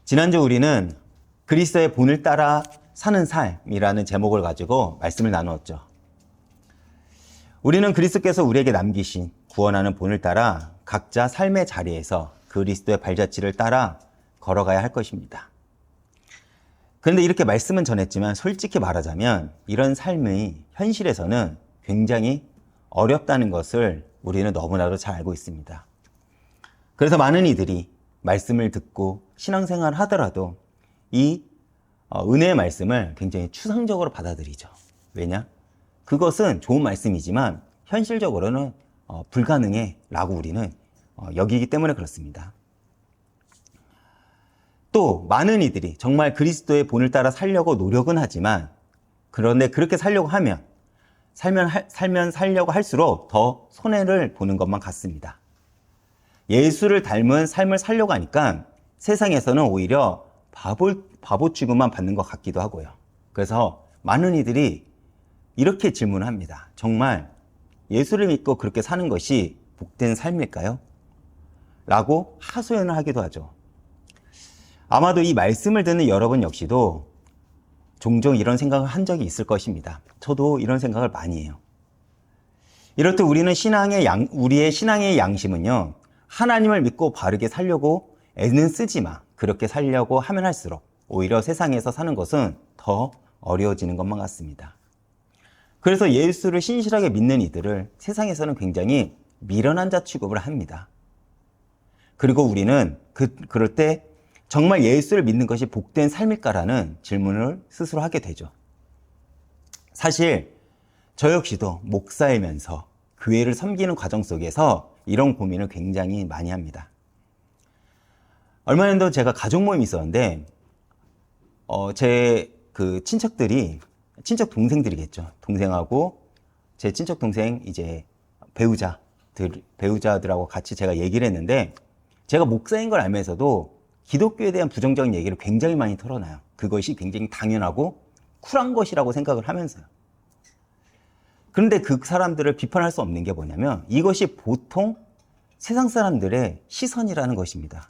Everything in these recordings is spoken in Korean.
지난주 우리는 그리스도의 본을 따라 사는 삶이라는 제목을 가지고 말씀을 나누었죠. 우리는 그리스도께서 우리에게 남기신 구원하는 본을 따라 각자 삶의 자리에서 그리스도의 발자취를 따라 걸어가야 할 것입니다. 그런데 이렇게 말씀은 전했지만 솔직히 말하자면 이런 삶의 현실에서는 굉장히 어렵다는 것을 우리는 너무나도 잘 알고 있습니다. 그래서 많은 이들이 말씀을 듣고 신앙생활을 하더라도 이 은혜의 말씀을 굉장히 추상적으로 받아들이죠. 왜냐? 그것은 좋은 말씀이지만 현실적으로는 불가능해 라고 우리는 여기기 때문에 그렇습니다. 또 많은 이들이 정말 그리스도의 본을 따라 살려고 노력은 하지만 그런데 그렇게 살려고 하면 살려고 할수록 더 손해를 보는 것만 같습니다. 예수를 닮은 삶을 살려고 하니까 세상에서는 오히려 바보 취급만 받는 것 같기도 하고요. 그래서 많은 이들이 이렇게 질문합니다. 정말 예수를 믿고 그렇게 사는 것이 복된 삶일까요? 라고 하소연을 하기도 하죠. 아마도 이 말씀을 듣는 여러분 역시도 종종 이런 생각을 한 적이 있을 것입니다. 저도 이런 생각을 많이 해요. 이렇듯 우리의 신앙의 양심은요, 하나님을 믿고 바르게 살려고 애는 쓰지만 그렇게 살려고 하면 할수록 오히려 세상에서 사는 것은 더 어려워지는 것만 같습니다. 그래서 예수를 신실하게 믿는 이들을 세상에서는 굉장히 미련한 자 취급을 합니다. 그리고 우리는 그럴 때 정말 예수를 믿는 것이 복된 삶일까라는 질문을 스스로 하게 되죠. 사실 저 역시도 목사이면서 교회를 섬기는 과정 속에서 이런 고민을 굉장히 많이 합니다. 얼마 전에도 제가 가족 모임이 있었는데 제 친척 동생들이겠죠. 동생하고 제 친척 동생 이제 배우자들하고 같이 제가 얘기를 했는데 제가 목사인 걸 알면서도 기독교에 대한 부정적인 얘기를 굉장히 많이 털어놔요. 그것이 굉장히 당연하고 쿨한 것이라고 생각을 하면서요. 그런데 그 사람들을 비판할 수 없는 게 뭐냐면 이것이 보통 세상 사람들의 시선이라는 것입니다.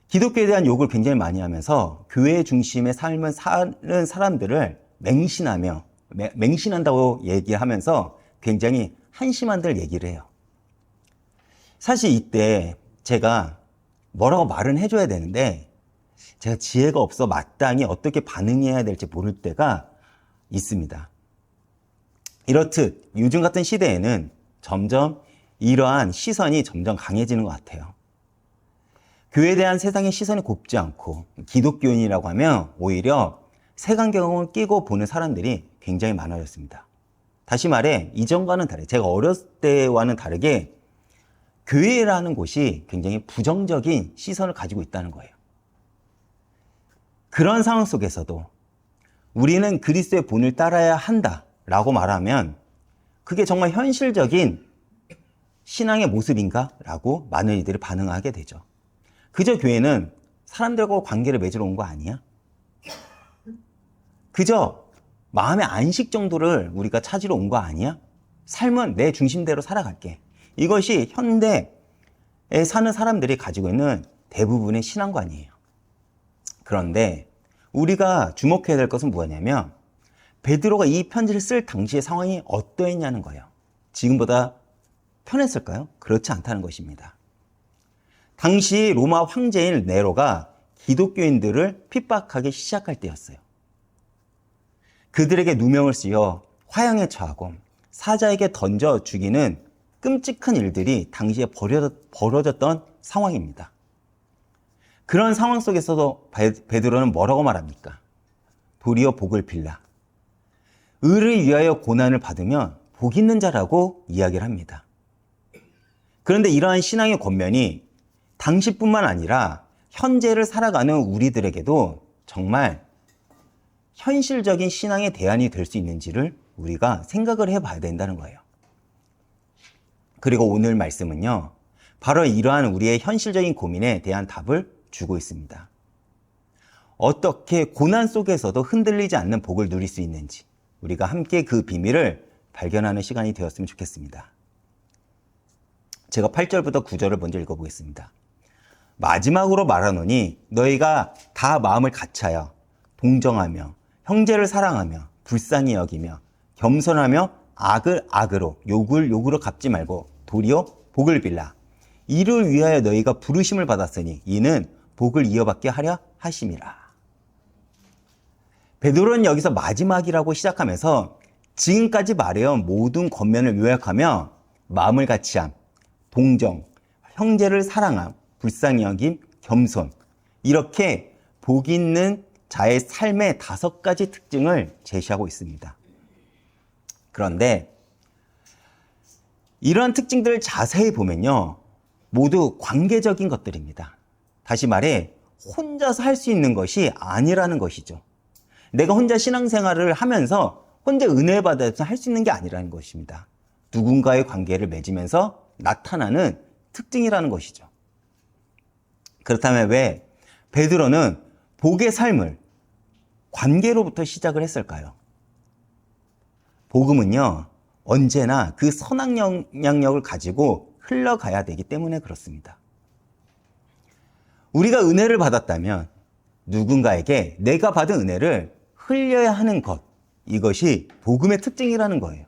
기독교에 대한 욕을 굉장히 많이 하면서 교회 중심의 삶을 사는 사람들을 맹신한다고 얘기하면서 굉장히 한심한들 얘기를 해요. 사실 이때 제가 뭐라고 말은 해줘야 되는데 제가 지혜가 없어 마땅히 어떻게 반응해야 될지 모를 때가 있습니다. 이렇듯 요즘 같은 시대에는 점점 이러한 시선이 점점 강해지는 것 같아요. 교회에 대한 세상의 시선이 곱지 않고 기독교인이라고 하면 오히려 색안경을 끼고 보는 사람들이 굉장히 많아졌습니다. 다시 말해 이전과는 다르게 제가 어렸을 때와는 다르게 교회라는 곳이 굉장히 부정적인 시선을 가지고 있다는 거예요. 그런 상황 속에서도 우리는 그리스도의 본을 따라야 한다라고 말하면 그게 정말 현실적인 신앙의 모습인가? 라고 많은 이들이 반응하게 되죠. 그저 교회는 사람들과 관계를 맺으러 온 거 아니야? 그저 마음의 안식 정도를 우리가 찾으러 온 거 아니야? 삶은 내 중심대로 살아갈게. 이것이 현대에 사는 사람들이 가지고 있는 대부분의 신앙관이에요. 그런데 우리가 주목해야 될 것은 뭐냐면 베드로가 이 편지를 쓸 당시의 상황이 어떠했냐는 거예요. 지금보다 편했을까요? 그렇지 않다는 것입니다. 당시 로마 황제인 네로가 기독교인들을 핍박하기 시작할 때였어요. 그들에게 누명을 씌워 화형에 처하고 사자에게 던져 죽이는 끔찍한 일들이 당시에 벌어졌던 상황입니다. 그런 상황 속에서도 베드로는 뭐라고 말합니까? 도리어 복을 빌라. 의를 위하여 고난을 받으면 복 있는 자라고 이야기를 합니다. 그런데 이러한 신앙의 권면이 당시뿐만 아니라 현재를 살아가는 우리들에게도 정말 현실적인 신앙의 대안이 될 수 있는지를 우리가 생각을 해봐야 된다는 거예요. 그리고 오늘 말씀은요, 바로 이러한 우리의 현실적인 고민에 대한 답을 주고 있습니다. 어떻게 고난 속에서도 흔들리지 않는 복을 누릴 수 있는지 우리가 함께 그 비밀을 발견하는 시간이 되었으면 좋겠습니다. 제가 8절부터 9절을 먼저 읽어보겠습니다. 마지막으로 말하노니 너희가 다 마음을 같이하여 동정하며 형제를 사랑하며 불쌍히 여기며 겸손하며 악을 악으로 욕을 욕으로 갚지 말고 도리어 복을 빌라. 이를 위하여 너희가 부르심을 받았으니 이는 복을 이어받게 하려 하심이라. 베드로는 여기서 마지막이라고 시작하면서 지금까지 말해온 모든 권면을 요약하며 마음을 같이함, 동정, 형제를 사랑함, 불쌍히 여김, 겸손, 이렇게 복 있는 자의 삶의 5가지 특징을 제시하고 있습니다. 그런데 이러한 특징들을 자세히 보면요, 모두 관계적인 것들입니다. 다시 말해 혼자서 할 수 있는 것이 아니라는 것이죠. 내가 혼자 신앙생활을 하면서 혼자 은혜 받아서 할 수 있는 게 아니라는 것입니다. 누군가의 관계를 맺으면서 나타나는 특징이라는 것이죠. 그렇다면 왜 베드로는 복의 삶을 관계로부터 시작을 했을까요? 복음은요, 언제나 그 선한 영향력을 가지고 흘러가야 되기 때문에 그렇습니다. 우리가 은혜를 받았다면 누군가에게 내가 받은 은혜를 흘려야 하는 것, 이것이 복음의 특징이라는 거예요.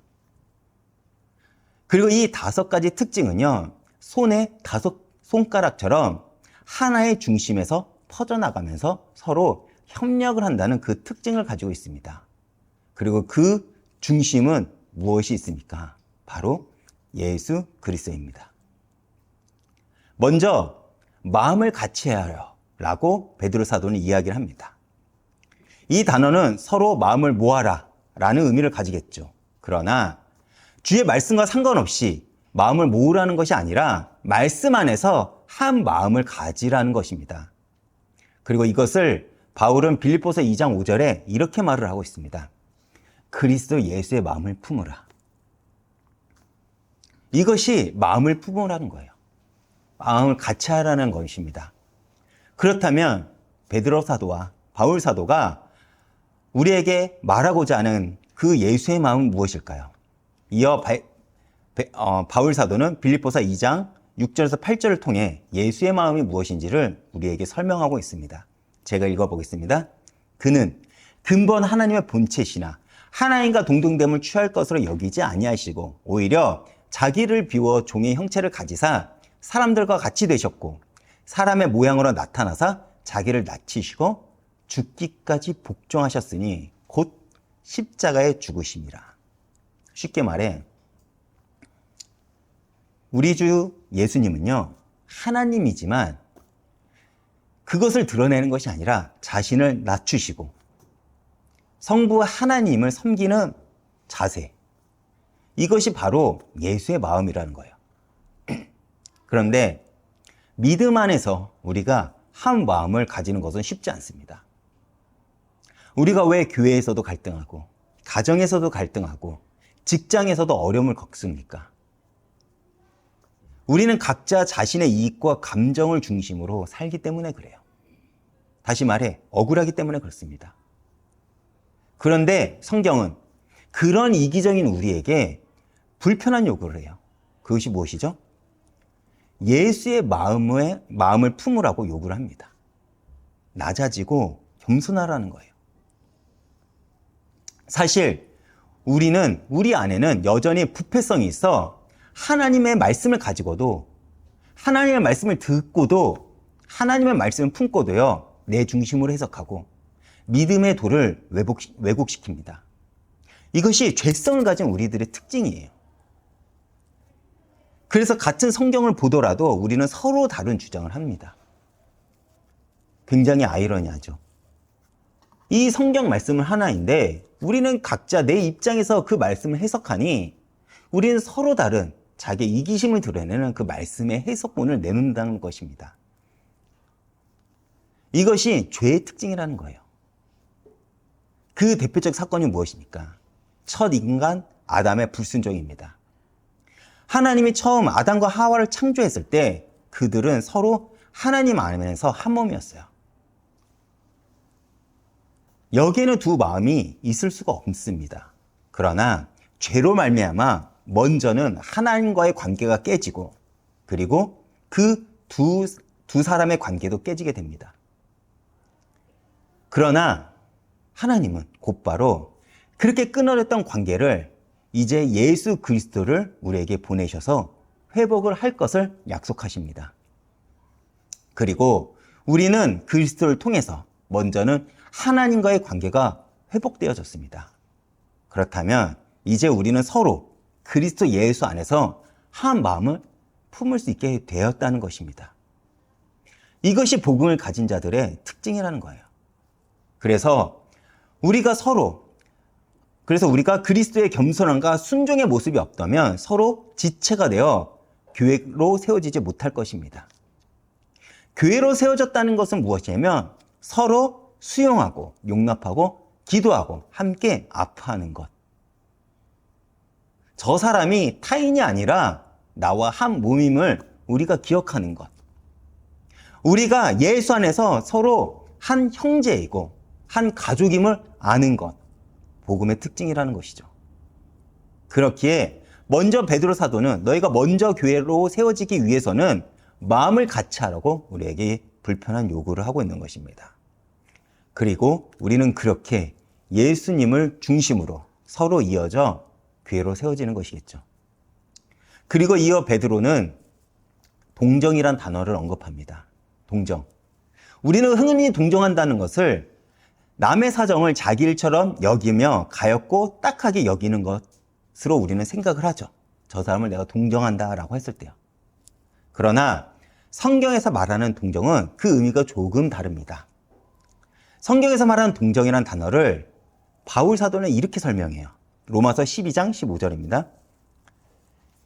그리고 이 5가지 특징은요, 손의 5손가락처럼 하나의 중심에서 퍼져나가면서 서로 협력을 한다는 그 특징을 가지고 있습니다. 그리고 그 중심은 무엇이 있습니까? 바로 예수 그리스도입니다. 먼저 마음을 같이해야 해요 라고 베드로 사도는 이야기를 합니다. 이 단어는 서로 마음을 모아라 라는 의미를 가지겠죠. 그러나 주의 말씀과 상관없이 마음을 모으라는 것이 아니라 말씀 안에서 한 마음을 가지라는 것입니다. 그리고 이것을 바울은 빌립보서 2장 5절에 이렇게 말을 하고 있습니다. 그리스도 예수의 마음을 품으라. 이것이 마음을 품으라는 거예요. 마음을 같이 하라는 것입니다. 그렇다면 베드로 사도와 바울 사도가 우리에게 말하고자 하는 그 예수의 마음은 무엇일까요? 이어 바울 사도는 빌립보서 2장 6절에서 8절을 통해 예수의 마음이 무엇인지를 우리에게 설명하고 있습니다. 제가 읽어보겠습니다. 그는 근본 하나님의 본체시나 하나님과 동등됨을 취할 것으로 여기지 아니하시고 오히려 자기를 비워 종의 형체를 가지사 사람들과 같이 되셨고 사람의 모양으로 나타나사 자기를 낮추시고 죽기까지 복종하셨으니 곧 십자가에 죽으심이라. 쉽게 말해 우리 주 예수님은요, 하나님이지만 그것을 드러내는 것이 아니라 자신을 낮추시고 성부 하나님을 섬기는 자세, 이것이 바로 예수의 마음이라는 거예요. 그런데 믿음 안에서 우리가 한 마음을 가지는 것은 쉽지 않습니다. 우리가 왜 교회에서도 갈등하고 가정에서도 갈등하고 직장에서도 어려움을 겪습니까? 우리는 각자 자신의 이익과 감정을 중심으로 살기 때문에 그래요. 다시 말해 억울하기 때문에 그렇습니다. 그런데 성경은 그런 이기적인 우리에게 불편한 요구를 해요. 그것이 무엇이죠? 예수의 마음을 품으라고 요구를 합니다. 낮아지고 겸손하라는 거예요. 사실 우리 안에는 여전히 부패성이 있어 하나님의 말씀을 가지고도, 하나님의 말씀을 듣고도, 하나님의 말씀을 품고도요, 내 중심으로 해석하고 믿음의 도를 왜곡시킵니다. 이것이 죄성을 가진 우리들의 특징이에요. 그래서 같은 성경을 보더라도 우리는 서로 다른 주장을 합니다. 굉장히 아이러니하죠. 이 성경 말씀은 하나인데 우리는 각자 내 입장에서 그 말씀을 해석하니 우리는 서로 다른 자기의 이기심을 드러내는 그 말씀의 해석본을 내놓는다는 것입니다. 이것이 죄의 특징이라는 거예요. 그 대표적 사건이 무엇입니까? 첫 인간 아담의 불순종입니다. 하나님이 처음 아담과 하와를 창조했을 때 그들은 서로 하나님 안에서 한 몸이었어요. 여기에는 두 마음이 있을 수가 없습니다. 그러나 죄로 말미암아 먼저는 하나님과의 관계가 깨지고 그리고 그 두 두 사람의 관계도 깨지게 됩니다. 그러나 하나님은 곧바로 그렇게 끊어졌던 관계를 이제 예수 그리스도를 우리에게 보내셔서 회복을 할 것을 약속하십니다. 그리고 우리는 그리스도를 통해서 먼저는 하나님과의 관계가 회복되어졌습니다. 그렇다면 이제 우리는 서로 그리스도 예수 안에서 한 마음을 품을 수 있게 되었다는 것입니다. 이것이 복음을 가진 자들의 특징이라는 거예요. 그래서 우리가 그리스도의 겸손함과 순종의 모습이 없다면 서로 지체가 되어 교회로 세워지지 못할 것입니다. 교회로 세워졌다는 것은 무엇이냐면 서로 수용하고 용납하고 기도하고 함께 아파하는 것. 저 사람이 타인이 아니라 나와 한 몸임을 우리가 기억하는 것. 우리가 예수 안에서 서로 한 형제이고 한 가족임을 아는 것. 복음의 특징이라는 것이죠. 그렇기에 먼저 베드로 사도는 너희가 먼저 교회로 세워지기 위해서는 마음을 같이 하라고 우리에게 불편한 요구를 하고 있는 것입니다. 그리고 우리는 그렇게 예수님을 중심으로 서로 이어져 교회로 세워지는 것이겠죠. 그리고 이어 베드로는 동정이란 단어를 언급합니다. 동정. 우리는 흔히 동정한다는 것을 남의 사정을 자기 일처럼 여기며 가엾고 딱하게 여기는 것으로 우리는 생각을 하죠. 저 사람을 내가 동정한다라고 했을 때요. 그러나 성경에서 말하는 동정은 그 의미가 조금 다릅니다. 성경에서 말하는 동정이라는 단어를 바울 사도는 이렇게 설명해요. 로마서 12장 15절입니다.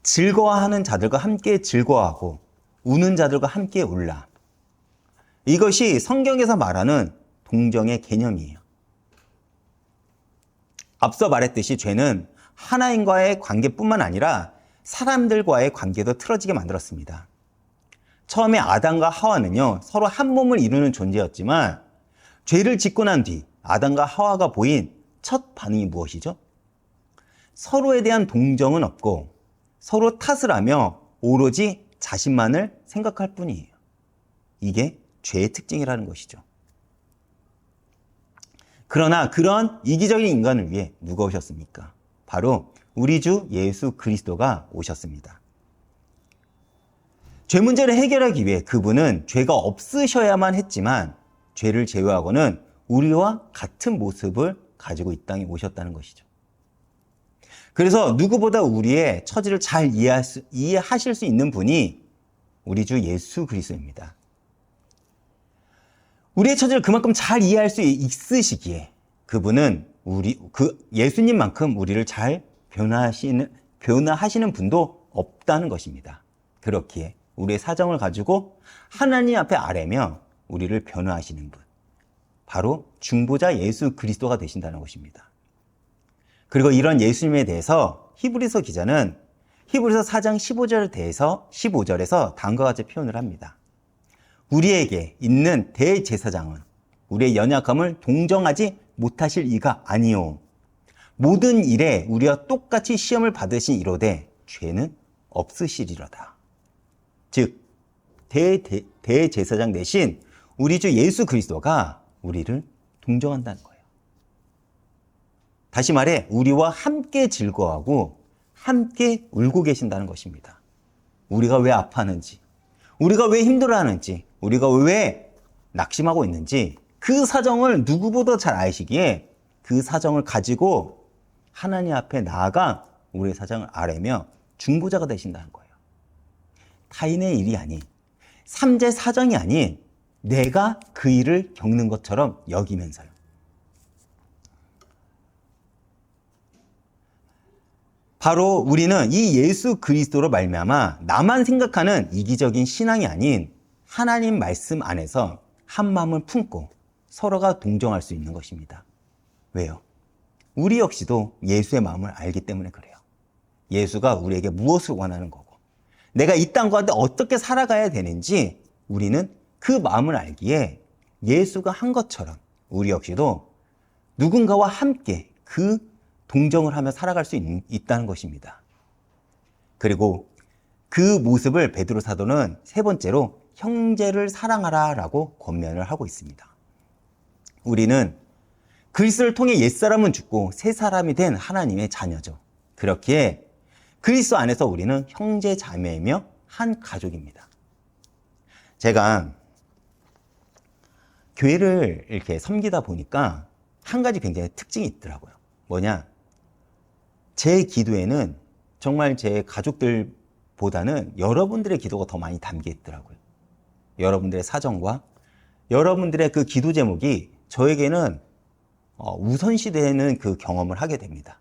즐거워하는 자들과 함께 즐거워하고 우는 자들과 함께 울라. 이것이 성경에서 말하는 동정의 개념이에요. 앞서 말했듯이 죄는 하나님과의 관계뿐만 아니라 사람들과의 관계도 틀어지게 만들었습니다. 처음에 아담과 하와는요, 서로 한 몸을 이루는 존재였지만 죄를 짓고 난 뒤 아담과 하와가 보인 첫 반응이 무엇이죠? 서로에 대한 동정은 없고 서로 탓을 하며 오로지 자신만을 생각할 뿐이에요. 이게 죄의 특징이라는 것이죠. 그러나 그런 이기적인 인간을 위해 누가 오셨습니까? 바로 우리 주 예수 그리스도가 오셨습니다. 죄 문제를 해결하기 위해 그분은 죄가 없으셔야만 했지만 죄를 제외하고는 우리와 같은 모습을 가지고 이 땅에 오셨다는 것이죠. 그래서 누구보다 우리의 처지를 잘 이해하실 수 있는 분이 우리 주 예수 그리스도입니다. 우리의 처지를 그만큼 잘 이해할 수 있으시기에 그분은 예수님만큼 우리를 잘 변화하시는 분도 없다는 것입니다. 그렇기에 우리의 사정을 가지고 하나님 앞에 아뢰며 우리를 변화하시는 분, 바로 중보자 예수 그리스도가 되신다는 것입니다. 그리고 이런 예수님에 대해서 히브리서 기자는 히브리서 4장 15절에서 다음과 같이 표현을 합니다. 우리에게 있는 대제사장은 우리의 연약함을 동정하지 못하실 이가 아니요. 모든 일에 우리와 똑같이 시험을 받으신 이로되 죄는 없으시리로다. 즉 대제사장 대신 우리 주 예수 그리스도가 우리를 동정한다는 거예요. 다시 말해 우리와 함께 즐거워하고 함께 울고 계신다는 것입니다. 우리가 왜 아파하는지, 우리가 왜 힘들어하는지, 우리가 왜 낙심하고 있는지 그 사정을 누구보다 잘 아시기에 그 사정을 가지고 하나님 앞에 나아가 우리의 사정을 아뢰며 중보자가 되신다는 거예요. 타인의 일이 아닌, 삼재 사정이 아닌 내가 그 일을 겪는 것처럼 여기면서요. 바로 우리는 이 예수 그리스도로 말미암아 나만 생각하는 이기적인 신앙이 아닌 하나님 말씀 안에서 한 마음을 품고 서로가 동정할 수 있는 것입니다. 왜요? 우리 역시도 예수의 마음을 알기 때문에 그래요. 예수가 우리에게 무엇을 원하는 거고 내가 이 땅 가운데 어떻게 살아가야 되는지 우리는 그 마음을 알기에 예수가 한 것처럼 우리 역시도 누군가와 함께 그 동정을 하며 살아갈 수 있다는 것입니다. 그리고 그 모습을 베드로 사도는 세 번째로 형제를 사랑하라 라고 권면을 하고 있습니다. 우리는 그리스도를 통해 옛사람은 죽고 새 사람이 된 하나님의 자녀죠. 그렇기에 그리스도 안에서 우리는 형제 자매이며 한 가족입니다. 제가 교회를 이렇게 섬기다 보니까 한 가지 굉장히 특징이 있더라고요. 뭐냐? 제 기도에는 정말 제 가족들보다는 여러분들의 기도가 더 많이 담겨 있더라고요. 여러분들의 사정과 여러분들의 그 기도 제목이 저에게는 우선시되는 그 경험을 하게 됩니다.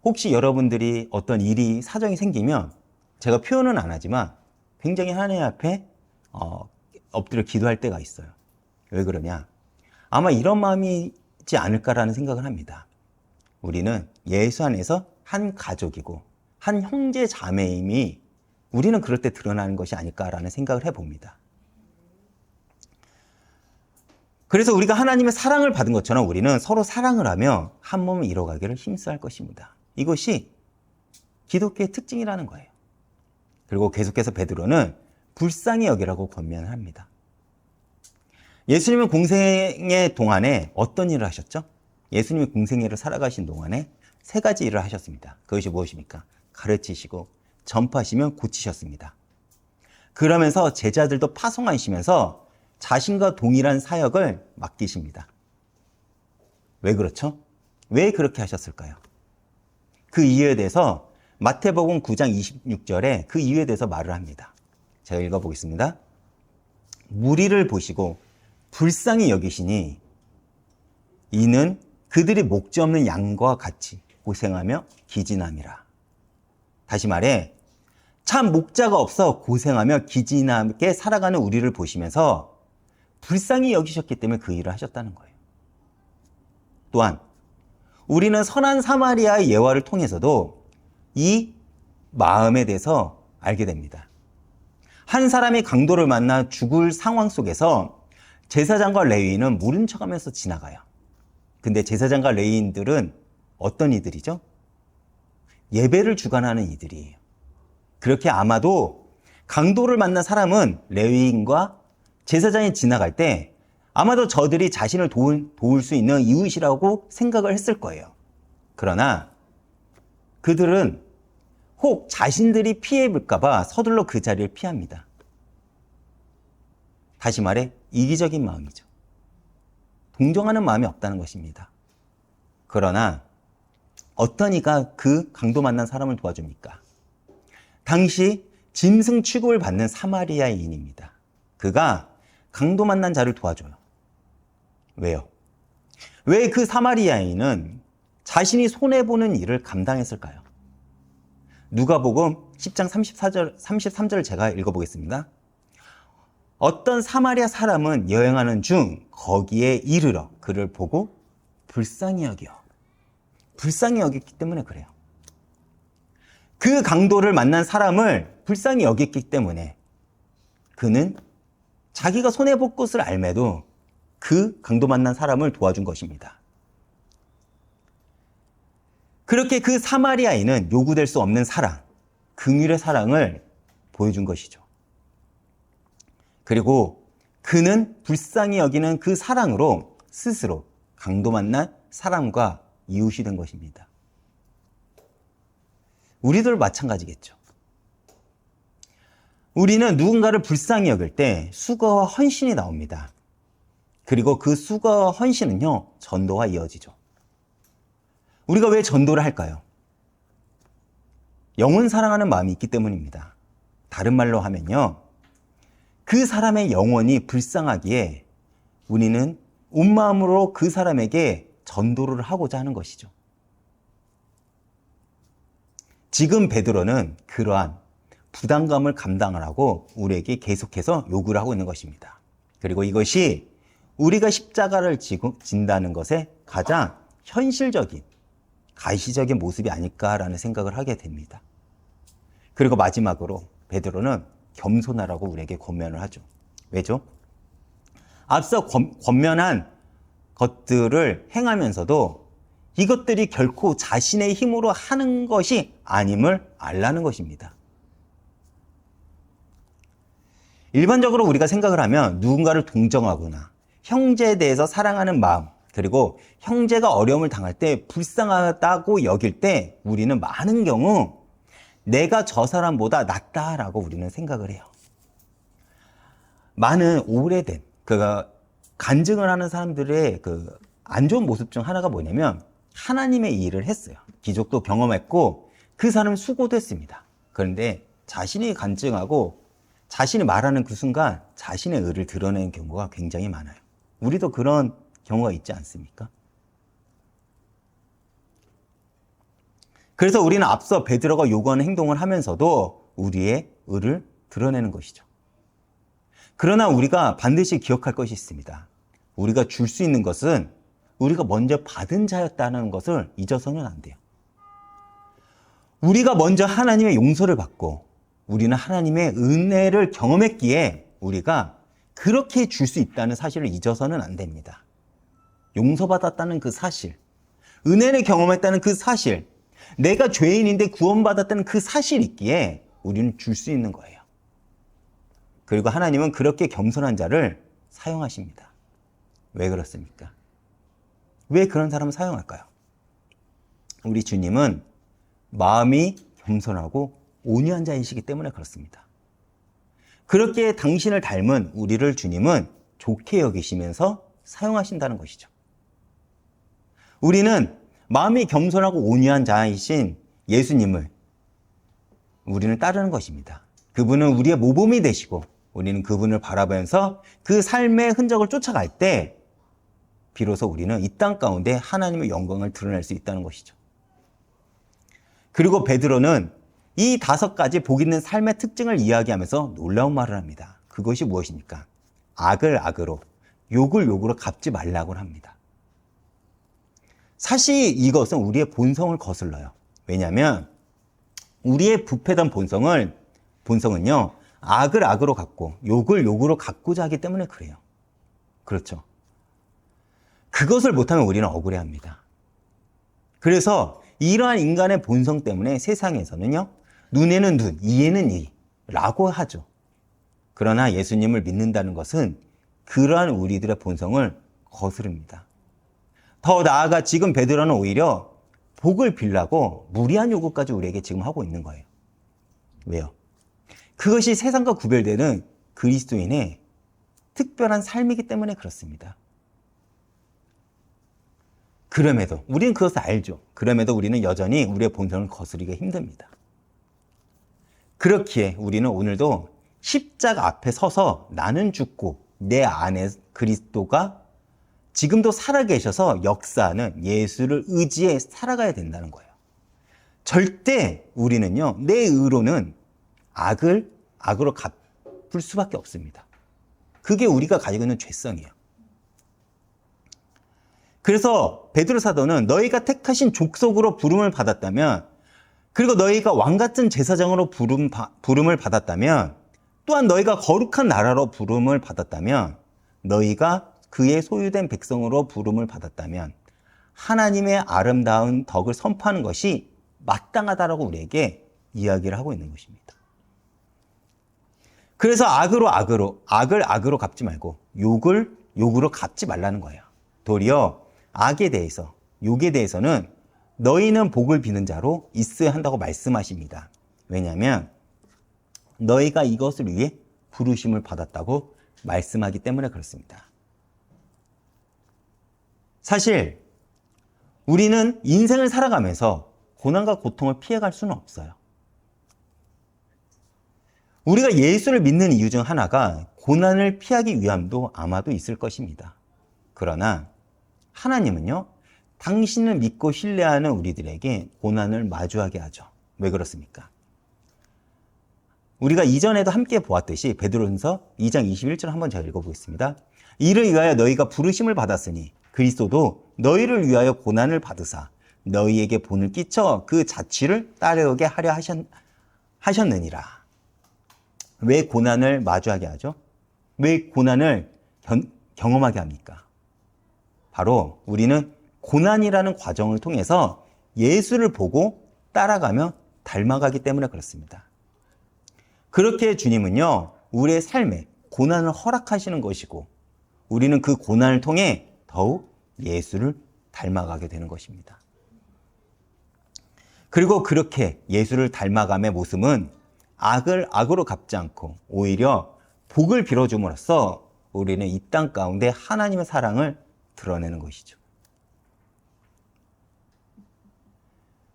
혹시 여러분들이 어떤 일이 사정이 생기면 제가 표현은 안 하지만 굉장히 하나님 앞에 엎드려 기도할 때가 있어요. 왜 그러냐? 아마 이런 마음이지 않을까라는 생각을 합니다. 우리는 예수 안에서 한 가족이고 한 형제 자매임이 우리는 그럴 때 드러나는 것이 아닐까라는 생각을 해봅니다. 그래서 우리가 하나님의 사랑을 받은 것처럼 우리는 서로 사랑을 하며 한 몸을 이뤄가기를 힘써야 할 것입니다. 이것이 기독교의 특징이라는 거예요. 그리고 계속해서 베드로는 불쌍히 여기라고 권면합니다. 예수님은 공생의 동안에 어떤 일을 하셨죠? 예수님이 공생애를 살아가신 동안에 세 가지 일을 하셨습니다. 그것이 무엇입니까? 가르치시고 전파하시며 고치셨습니다. 그러면서 제자들도 파송하시면서 자신과 동일한 사역을 맡기십니다. 왜 그렇죠? 왜 그렇게 하셨을까요? 그 이유에 대해서 마태복음 9장 26절에 그 이유에 대해서 말을 합니다. 제가 읽어보겠습니다. 무리를 보시고 불쌍히 여기시니 이는 그들이 목지 없는 양과 같이 고생하며 기진함이라. 다시 말해 참 목자가 없어 고생하며 기진하게 살아가는 우리를 보시면서 불쌍히 여기셨기 때문에 그 일을 하셨다는 거예요. 또한 우리는 선한 사마리아의 예화를 통해서도 이 마음에 대해서 알게 됩니다. 한 사람이 강도를 만나 죽을 상황 속에서 제사장과 레위인은 모른 척하면서 지나가요. 근데 제사장과 레위인들은 어떤 이들이죠? 예배를 주관하는 이들이에요. 그렇게 아마도 강도를 만난 사람은 레위인과 제사장이 지나갈 때 아마도 저들이 자신을 도울 수 있는 이웃이라고 생각을 했을 거예요. 그러나 그들은 혹 자신들이 피해 볼까 봐 서둘러 그 자리를 피합니다. 다시 말해 이기적인 마음이죠. 동정하는 마음이 없다는 것입니다. 그러나 어떤 이가 그 강도 만난 사람을 도와줍니까? 당시 짐승 취급을 받는 사마리아인입니다. 그가 강도 만난 자를 도와줘요. 왜요? 왜 그 사마리아인은 자신이 손해보는 일을 감당했을까요? 누가복음 10장 33절을 제가 읽어보겠습니다. 어떤 사마리아 사람은 여행하는 중 거기에 이르러 그를 보고 불쌍히 여겼기 때문에 그래요. 그 강도를 만난 사람을 불쌍히 여겼기 때문에 그는 자기가 손해볼 것을 알매도 그 강도 만난 사람을 도와준 것입니다. 그렇게 그 사마리아인은 요구될 수 없는 사랑, 긍휼의 사랑을 보여준 것이죠. 그리고 그는 불쌍히 여기는 그 사랑으로 스스로 강도 만난 사람과 이웃이 된 것입니다. 우리들 마찬가지겠죠. 우리는 누군가를 불쌍히 여길 때 수고와 헌신이 나옵니다. 그리고 그 수고와 헌신은요, 전도와 이어지죠. 우리가 왜 전도를 할까요? 영혼 사랑하는 마음이 있기 때문입니다. 다른 말로 하면요, 그 사람의 영혼이 불쌍하기에 우리는 온 마음으로 그 사람에게 전도를 하고자 하는 것이죠. 지금 베드로는 그러한 부담감을 감당하라고 우리에게 계속해서 요구를 하고 있는 것입니다. 그리고 이것이 우리가 십자가를 진다는 것의 가장 현실적인, 가시적인 모습이 아닐까라는 생각을 하게 됩니다. 그리고 마지막으로 베드로는 겸손하라고 우리에게 권면을 하죠. 왜죠? 앞서 권면한 것들을 행하면서도 이것들이 결코 자신의 힘으로 하는 것이 아님을 알라는 것입니다. 일반적으로 우리가 생각을 하면 누군가를 동정하거나 형제에 대해서 사랑하는 마음, 그리고 형제가 어려움을 당할 때 불쌍하다고 여길 때 우리는 많은 경우 내가 저 사람보다 낫다라고 우리는 생각을 해요. 많은 오래된 간증을 하는 사람들의 안 좋은 모습 중 하나가 뭐냐면 하나님의 일을 했어요. 기적도 경험했고 그 사람은 수고도 했습니다. 그런데 자신이 간증하고 자신이 말하는 그 순간 자신의 의를 드러내는 경우가 굉장히 많아요. 우리도 그런 경우가 있지 않습니까? 그래서 우리는 앞서 베드로가 요구하는 행동을 하면서도 우리의 의를 드러내는 것이죠. 그러나 우리가 반드시 기억할 것이 있습니다. 우리가 줄 수 있는 것은 우리가 먼저 받은 자였다는 것을 잊어서는 안 돼요. 우리가 먼저 하나님의 용서를 받고 우리는 하나님의 은혜를 경험했기에 우리가 그렇게 줄 수 있다는 사실을 잊어서는 안 됩니다. 용서받았다는 그 사실, 은혜를 경험했다는 그 사실, 내가 죄인인데 구원받았다는 그 사실이 있기에 우리는 줄 수 있는 거예요. 그리고 하나님은 그렇게 겸손한 자를 사용하십니다. 왜 그렇습니까? 왜 그런 사람을 사용할까요? 우리 주님은 마음이 겸손하고 온유한 자이시기 때문에 그렇습니다. 그렇게 당신을 닮은 우리를 주님은 좋게 여기시면서 사용하신다는 것이죠. 우리는 마음이 겸손하고 온유한 자이신 예수님을 우리는 따르는 것입니다. 그분은 우리의 모범이 되시고 우리는 그분을 바라보면서 그 삶의 흔적을 쫓아갈 때 비로소 우리는 이 땅 가운데 하나님의 영광을 드러낼 수 있다는 것이죠. 그리고 베드로는 이 5가지 복 있는 삶의 특징을 이야기하면서 놀라운 말을 합니다. 그것이 무엇입니까? 악을 악으로, 욕을 욕으로 갚지 말라고 합니다. 사실 이것은 우리의 본성을 거슬러요. 왜냐하면 우리의 부패한 본성은요, 악을 악으로 갚고 욕을 욕으로 갚고자 하기 때문에 그래요. 그렇죠. 그것을 못하면 우리는 억울해합니다. 그래서 이러한 인간의 본성 때문에 세상에서는요, 눈에는 눈, 이에는 이라고 하죠. 그러나 예수님을 믿는다는 것은 그러한 우리들의 본성을 거스릅니다. 더 나아가 지금 베드로는 오히려 복을 빌라고 무리한 요구까지 우리에게 지금 하고 있는 거예요. 왜요? 그것이 세상과 구별되는 그리스도인의 특별한 삶이기 때문에 그렇습니다. 그럼에도 우리는 그것을 알죠. 그럼에도 우리는 여전히 우리의 본성을 거스르기가 힘듭니다. 그렇기에 우리는 오늘도 십자가 앞에 서서 나는 죽고 내 안에 그리스도가 지금도 살아계셔서 역사하는 예수를 의지해 살아가야 된다는 거예요. 절대 우리는요, 내 의로는 악을 악으로 갚을 수밖에 없습니다. 그게 우리가 가지고 있는 죄성이에요. 그래서 베드로 사도는 너희가 택하신 족속으로 부름을 받았다면, 그리고 너희가 왕같은 제사장으로 부름을 받았다면, 또한 너희가 거룩한 나라로 부름을 받았다면, 너희가 그의 소유된 백성으로 부름을 받았다면 하나님의 아름다운 덕을 선포하는 것이 마땅하다라고 우리에게 이야기를 하고 있는 것입니다. 그래서 악을 악으로 갚지 말고 욕을 욕으로 갚지 말라는 거예요. 도리어 악에 대해서, 욕에 대해서는 너희는 복을 비는 자로 있어야 한다고 말씀하십니다. 왜냐하면 너희가 이것을 위해 부르심을 받았다고 말씀하기 때문에 그렇습니다. 사실 우리는 인생을 살아가면서 고난과 고통을 피해갈 수는 없어요. 우리가 예수를 믿는 이유 중 하나가 고난을 피하기 위함도 아마도 있을 것입니다. 그러나 하나님은요, 당신을 믿고 신뢰하는 우리들에게 고난을 마주하게 하죠. 왜 그렇습니까? 우리가 이전에도 함께 보았듯이 베드로전서 2장 21절 한번 제가 읽어보겠습니다. 이를 위하여 너희가 부르심을 받았으니 그리스도도 너희를 위하여 고난을 받으사 너희에게 본을 끼쳐 그 자취를 따르게 하려 하셨느니라. 왜 고난을 마주하게 하죠? 왜 고난을 경험하게 합니까? 바로 우리는 고난이라는 과정을 통해서 예수를 보고 따라가며 닮아가기 때문에 그렇습니다. 그렇게 주님은요, 우리의 삶에 고난을 허락하시는 것이고 우리는 그 고난을 통해 더욱 예수를 닮아가게 되는 것입니다. 그리고 그렇게 예수를 닮아감의 모습은 악을 악으로 갚지 않고 오히려 복을 빌어줌으로써 우리는 이 땅 가운데 하나님의 사랑을 드러내는 것이죠.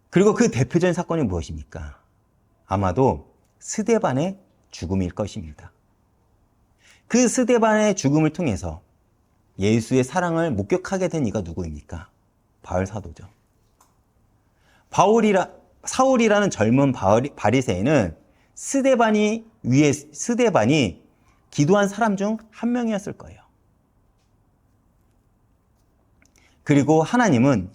그리고 그 대표적인 사건이 무엇입니까? 아마도 스데반의 죽음일 것입니다. 그 스데반의 죽음을 통해서 예수의 사랑을 목격하게 된 이가 누구입니까? 바울 사도죠. 사울이라는 젊은 바리새인은 스데반이 기도한 사람 중 한 명이었을 거예요. 그리고 하나님은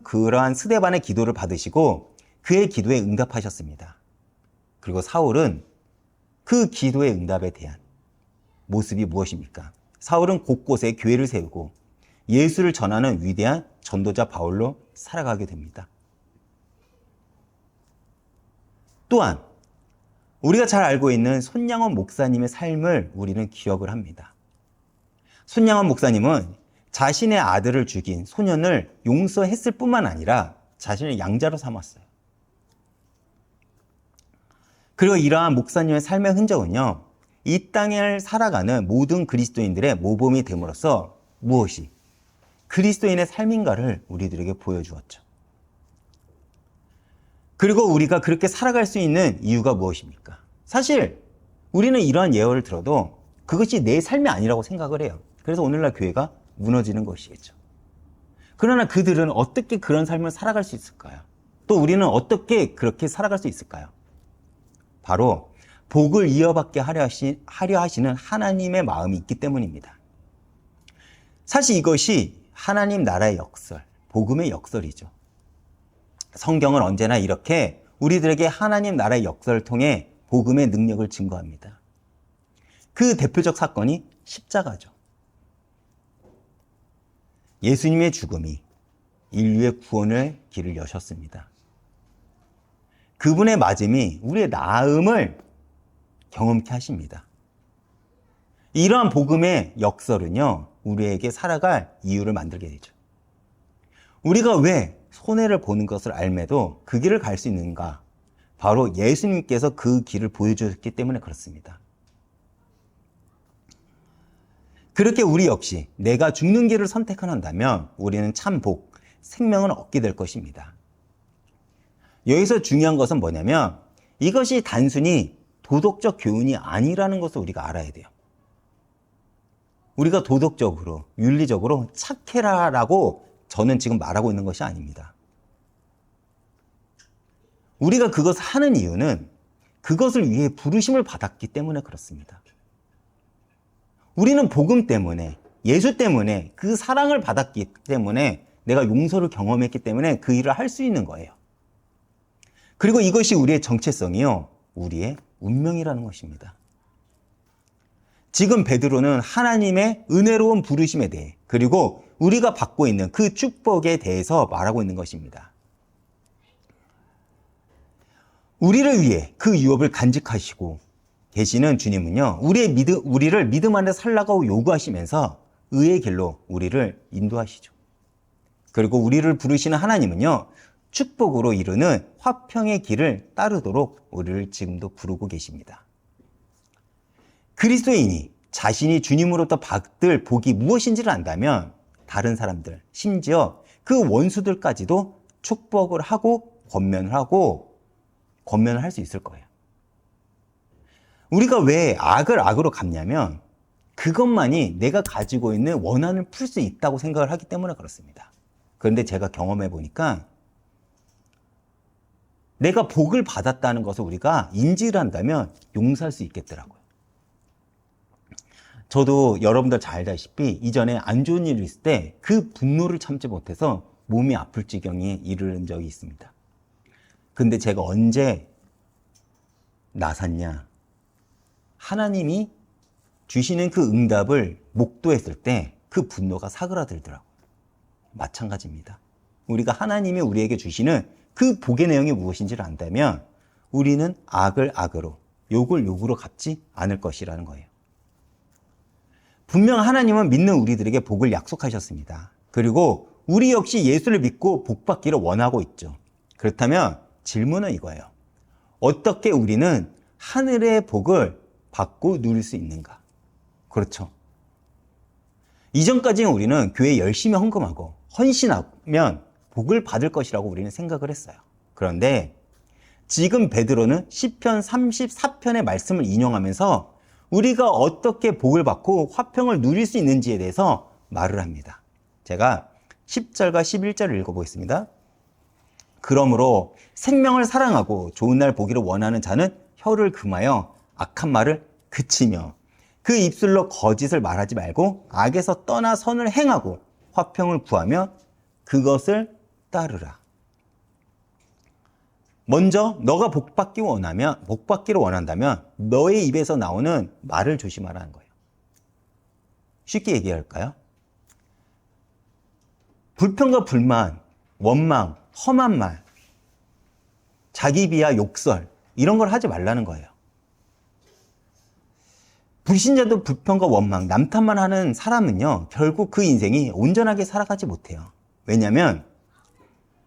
그러한 스데반의 기도를 받으시고 그의 기도에 응답하셨습니다. 그리고 사울은 그 기도의 응답에 대한 모습이 무엇입니까? 사울은 곳곳에 교회를 세우고 예수를 전하는 위대한 전도자 바울로 살아가게 됩니다. 또한 우리가 잘 알고 있는 손양원 목사님의 삶을 우리는 기억을 합니다. 손양원 목사님은 자신의 아들을 죽인 소년을 용서했을 뿐만 아니라 자신을 양자로 삼았어요. 그리고 이러한 목사님의 삶의 흔적은요, 이 땅을 살아가는 모든 그리스도인들의 모범이 됨으로써 무엇이 그리스도인의 삶인가를 우리들에게 보여주었죠. 그리고 우리가 그렇게 살아갈 수 있는 이유가 무엇입니까? 사실 우리는 이러한 예언을 들어도 그것이 내 삶이 아니라고 생각을 해요. 그래서 오늘날 교회가 무너지는 것이겠죠. 그러나 그들은 어떻게 그런 삶을 살아갈 수 있을까요? 또 우리는 어떻게 그렇게 살아갈 수 있을까요? 바로 복을 이어받게 하려 하시는 하나님의 마음이 있기 때문입니다. 사실 이것이 하나님 나라의 역설, 복음의 역설이죠. 성경은 언제나 이렇게 우리들에게 하나님 나라의 역설을 통해 복음의 능력을 증거합니다. 그 대표적 사건이 십자가죠. 예수님의 죽음이 인류의 구원의 길을 여셨습니다. 그분의 맞음이 우리의 나음을 경험케 하십니다. 이러한 복음의 역설은요, 우리에게 살아갈 이유를 만들게 되죠. 우리가 왜 손해를 보는 것을 알매도 그 길을 갈 수 있는가? 바로 예수님께서 그 길을 보여주셨기 때문에 그렇습니다. 그렇게 우리 역시 내가 죽는 길을 선택한다면 우리는 참 복, 생명을 얻게 될 것입니다. 여기서 중요한 것은 뭐냐면 이것이 단순히 도덕적 교훈이 아니라는 것을 우리가 알아야 돼요. 우리가 도덕적으로, 윤리적으로 착해라라고 저는 지금 말하고 있는 것이 아닙니다. 우리가 그것을 하는 이유는 그것을 위해 부르심을 받았기 때문에 그렇습니다. 우리는 복음 때문에, 예수 때문에, 그 사랑을 받았기 때문에 내가 용서를 경험했기 때문에 그 일을 할 수 있는 거예요. 그리고 이것이 우리의 정체성이요, 우리의 운명이라는 것입니다. 지금 베드로는 하나님의 은혜로운 부르심에 대해 그리고 우리가 받고 있는 그 축복에 대해서 말하고 있는 것입니다. 우리를 위해 그 유업을 간직하시고 계시는 주님은요, 우리를 믿음 안에 살라고 요구하시면서 의의 길로 우리를 인도하시죠. 그리고 우리를 부르시는 하나님은요, 축복으로 이루는 화평의 길을 따르도록 우리를 지금도 부르고 계십니다. 그리스도인이 자신이 주님으로부터 받을 복이 무엇인지를 안다면 다른 사람들, 심지어 그 원수들까지도 축복을 하고 권면을 할 수 있을 거예요. 우리가 왜 악을 악으로 갚냐면 그것만이 내가 가지고 있는 원한을 풀 수 있다고 생각을 하기 때문에 그렇습니다. 그런데 제가 경험해 보니까 내가 복을 받았다는 것을 우리가 인지를 한다면 용서할 수 있겠더라고요. 저도 여러분들 잘 알다시피 이전에 안 좋은 일이 있을 때 그 분노를 참지 못해서 몸이 아플 지경에 이르는 적이 있습니다. 근데 제가 언제 나섰냐? 하나님이 주시는 그 응답을 목도했을 때 그 분노가 사그라들더라고요. 마찬가지입니다. 우리가 하나님이 우리에게 주시는 그 복의 내용이 무엇인지를 안다면 우리는 악을 악으로, 욕을 욕으로 갚지 않을 것이라는 거예요. 분명 하나님은 믿는 우리들에게 복을 약속하셨습니다. 그리고 우리 역시 예수를 믿고 복 받기를 원하고 있죠. 그렇다면 질문은 이거예요. 어떻게 우리는 하늘의 복을 받고 누릴 수 있는가? 그렇죠. 이전까지는 우리는 교회에 열심히 헌금하고 헌신하면 복을 받을 것이라고 우리는 생각을 했어요. 그런데 지금 베드로는 시편 34편의 말씀을 인용하면서 우리가 어떻게 복을 받고 화평을 누릴 수 있는지에 대해서 말을 합니다. 제가 10절과 11절을 읽어보겠습니다. 그러므로 생명을 사랑하고 좋은 날 보기를 원하는 자는 혀를 금하여 악한 말을 그치며 그 입술로 거짓을 말하지 말고 악에서 떠나 선을 행하고 화평을 구하며 그것을 따르라. 먼저 너가 복받기를 원한다면 너의 입에서 나오는 말을 조심하라는 거예요. 쉽게 얘기할까요? 불평과 불만, 원망, 험한 말, 자기 비하, 욕설 이런 걸 하지 말라는 거예요. 불신자도 불평과 원망, 남탓만 하는 사람은요, 결국 그 인생이 온전하게 살아가지 못해요. 왜냐하면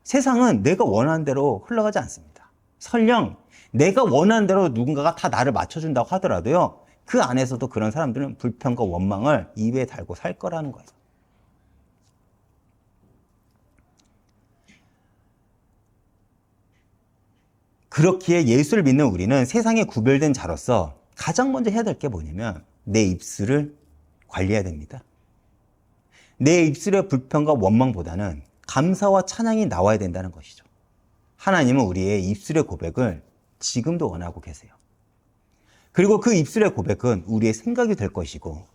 세상은 내가 원하는 대로 흘러가지 않습니다. 설령 내가 원하는 대로 누군가가 다 나를 맞춰준다고 하더라도요, 그 안에서도 그런 사람들은 불평과 원망을 입에 달고 살 거라는 거예요. 그렇기에 예수를 믿는 우리는 세상에 구별된 자로서 가장 먼저 해야 될 게 뭐냐면 내 입술을 관리해야 됩니다. 내 입술의 불평과 원망보다는 감사와 찬양이 나와야 된다는 것이죠. 하나님은 우리의 입술의 고백을 지금도 원하고 계세요. 그리고 그 입술의 고백은 우리의 생각이 될 것이고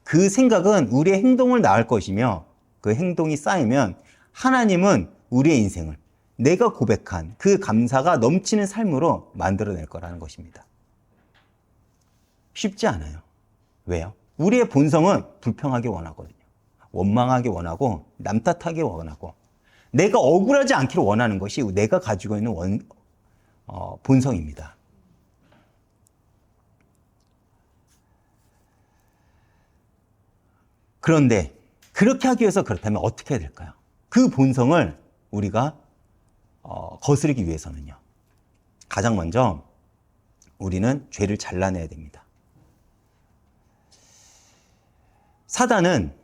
그 생각은 우리의 행동을 낳을 것이며 그 행동이 쌓이면 하나님은 우리의 인생을 내가 고백한 그 감사가 넘치는 삶으로 만들어낼 거라는 것입니다. 쉽지 않아요. 왜요? 우리의 본성은 불평하기 원하거든요. 원망하기 원하고 남탓하기 원하고 내가 억울하지 않기를 원하는 것이 내가 가지고 있는 본성입니다. 그런데 그렇게 하기 위해서 그렇다면 어떻게 해야 될까요? 그 본성을 우리가 거스르기 위해서는요. 가장 먼저 우리는 죄를 잘라내야 됩니다. 사단은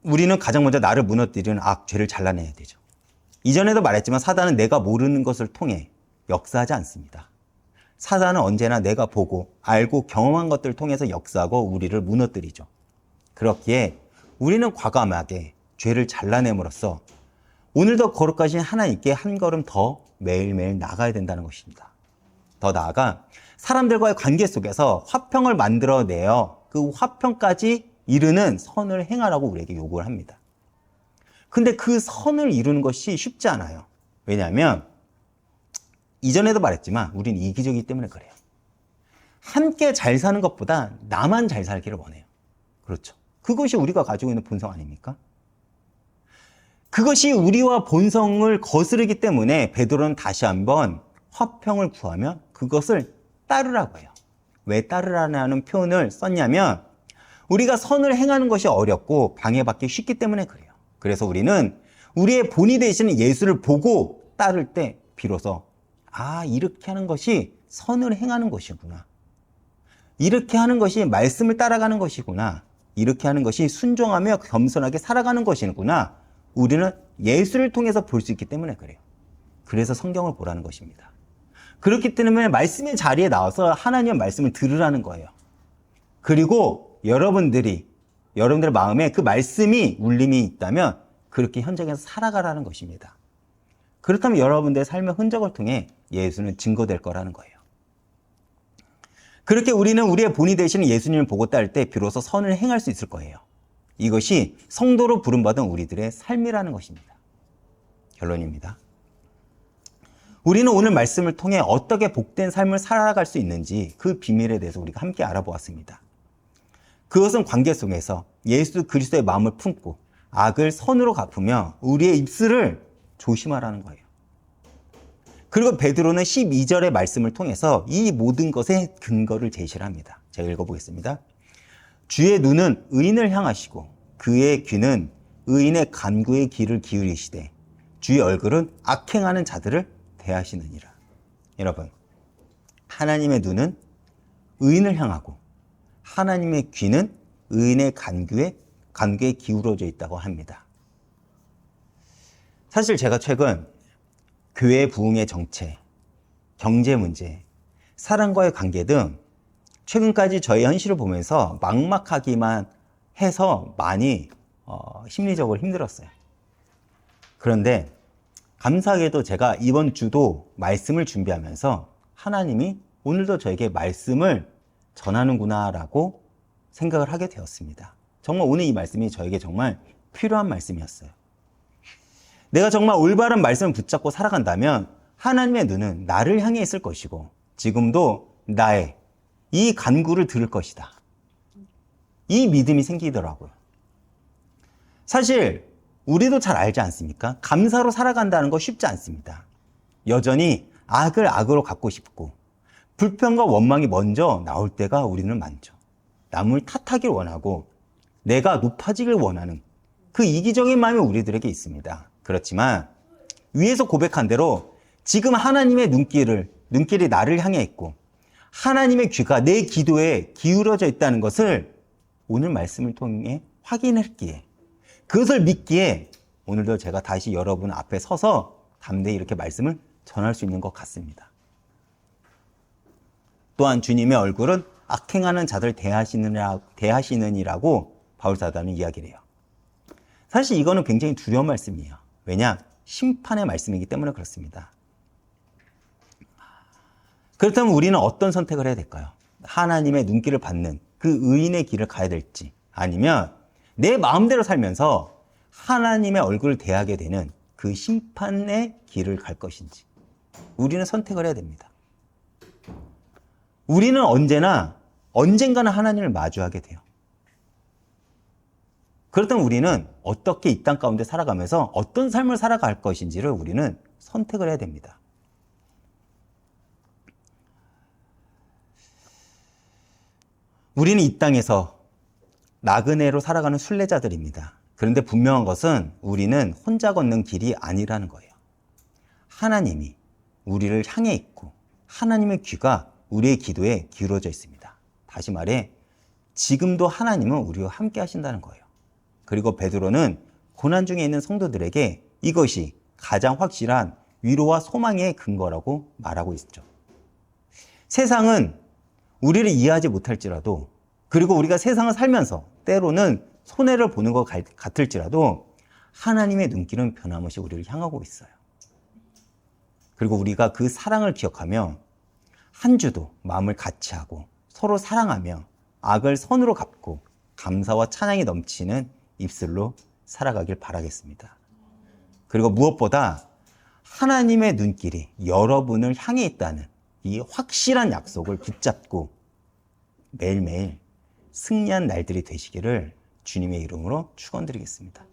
우리는 가장 먼저 나를 무너뜨리는 죄를 잘라내야 되죠. 이전에도 말했지만 사단은 내가 모르는 것을 통해 역사하지 않습니다. 사단은 언제나 내가 보고 알고 경험한 것들을 통해서 역사하고 우리를 무너뜨리죠. 그렇기에 우리는 과감하게 죄를 잘라냄으로써 오늘도 거룩하신 하나님께 한 걸음 더 매일매일 나가야 된다는 것입니다. 더 나아가 사람들과의 관계 속에서 화평을 만들어내어 그 화평까지 이르는 선을 행하라고 우리에게 요구를 합니다. 근데 그 선을 이루는 것이 쉽지 않아요. 왜냐하면 이전에도 말했지만 우리는 이기적이기 때문에 그래요. 함께 잘 사는 것보다 나만 잘 살기를 원해요. 그렇죠. 그것이 우리가 가지고 있는 본성 아닙니까? 그것이 우리와 본성을 거스르기 때문에 베드로는 다시 한번 화평을 구하며 그것을 따르라고 해요. 왜 따르라는 표현을 썼냐면 우리가 선을 행하는 것이 어렵고 방해받기 쉽기 때문에 그래요. 그래서 우리는 우리의 본이 되시는 예수를 보고 따를 때 비로소 이렇게 하는 것이 선을 행하는 것이구나. 이렇게 하는 것이 말씀을 따라가는 것이구나. 이렇게 하는 것이 순종하며 겸손하게 살아가는 것이구나. 우리는 예수를 통해서 볼 수 있기 때문에 그래요. 그래서 성경을 보라는 것입니다. 그렇기 때문에 말씀의 자리에 나와서 하나님의 말씀을 들으라는 거예요. 그리고 여러분들의 마음에 그 말씀이 울림이 있다면 그렇게 현장에서 살아가라는 것입니다. 그렇다면 여러분들의 삶의 흔적을 통해 예수는 증거될 거라는 거예요. 그렇게 우리는 우리의 본이 되시는 예수님을 보고 따를 때 비로소 선을 행할 수 있을 거예요. 이것이 성도로 부름받은 우리들의 삶이라는 것입니다. 결론입니다. 우리는 오늘 말씀을 통해 어떻게 복된 삶을 살아갈 수 있는지 그 비밀에 대해서 우리가 함께 알아보았습니다. 그것은 관계 속에서 예수 그리스도의 마음을 품고 악을 선으로 갚으며 우리의 입술을 조심하라는 거예요. 그리고 베드로는 12절의 말씀을 통해서 이 모든 것의 근거를 제시를 합니다. 제가 읽어보겠습니다. 주의 눈은 의인을 향하시고 그의 귀는 의인의 간구의 귀를 기울이시되 주의 얼굴은 악행하는 자들을 대하시느니라. 여러분, 하나님의 눈은 의인을 향하고 하나님의 귀는 의인의 간구에 기울어져 있다고 합니다. 사실 제가 최근 교회 부흥의 정체, 경제 문제, 사랑과의 관계 등 최근까지 저의 현실을 보면서 막막하기만 해서 많이 심리적으로 힘들었어요. 그런데 감사하게도 제가 이번 주도 말씀을 준비하면서 하나님이 오늘도 저에게 말씀을 전하는구나라고 생각을 하게 되었습니다. 정말 오늘 이 말씀이 저에게 정말 필요한 말씀이었어요. 내가 정말 올바른 말씀을 붙잡고 살아간다면 하나님의 눈은 나를 향해 있을 것이고 지금도 나의 이 간구를 들을 것이다. 이 믿음이 생기더라고요. 사실 우리도 잘 알지 않습니까? 감사로 살아간다는 거 쉽지 않습니다. 여전히 악을 악으로 갚고 싶고 불평과 원망이 먼저 나올 때가 우리는 많죠. 남을 탓하길 원하고 내가 높아지길 원하는 그 이기적인 마음이 우리들에게 있습니다. 그렇지만 위에서 고백한 대로 지금 하나님의 눈길이 나를 향해 있고 하나님의 귀가 내 기도에 기울어져 있다는 것을 오늘 말씀을 통해 확인했기에 그것을 믿기에 오늘도 제가 다시 여러분 앞에 서서 담대히 이렇게 말씀을 전할 수 있는 것 같습니다. 또한 주님의 얼굴은 악행하는 자들 대하시느니라고 바울사도는 이야기를 해요. 사실 이거는 굉장히 두려운 말씀이에요. 왜냐? 심판의 말씀이기 때문에 그렇습니다. 그렇다면 우리는 어떤 선택을 해야 될까요? 하나님의 눈길을 받는 그 의인의 길을 가야 될지 아니면 내 마음대로 살면서 하나님의 얼굴을 대하게 되는 그 심판의 길을 갈 것인지 우리는 선택을 해야 됩니다. 우리는 언젠가는 하나님을 마주하게 돼요. 그렇다면 우리는 어떻게 이 땅 가운데 살아가면서 어떤 삶을 살아갈 것인지를 우리는 선택을 해야 됩니다. 우리는 이 땅에서 나그네로 살아가는 순례자들입니다. 그런데 분명한 것은 우리는 혼자 걷는 길이 아니라는 거예요. 하나님이 우리를 향해 있고 하나님의 귀가 우리의 기도에 기울어져 있습니다. 다시 말해 지금도 하나님은 우리와 함께 하신다는 거예요. 그리고 베드로는 고난 중에 있는 성도들에게 이것이 가장 확실한 위로와 소망의 근거라고 말하고 있죠. 세상은 우리를 이해하지 못할지라도 그리고 우리가 세상을 살면서 때로는 손해를 보는 것 같을지라도 하나님의 눈길은 변함없이 우리를 향하고 있어요. 그리고 우리가 그 사랑을 기억하며 한 주도 마음을 같이 하고 서로 사랑하며 악을 선으로 갚고 감사와 찬양이 넘치는 입술로 살아가길 바라겠습니다. 그리고 무엇보다 하나님의 눈길이 여러분을 향해 있다는 이 확실한 약속을 붙잡고 매일매일 승리한 날들이 되시기를 주님의 이름으로 축원드리겠습니다.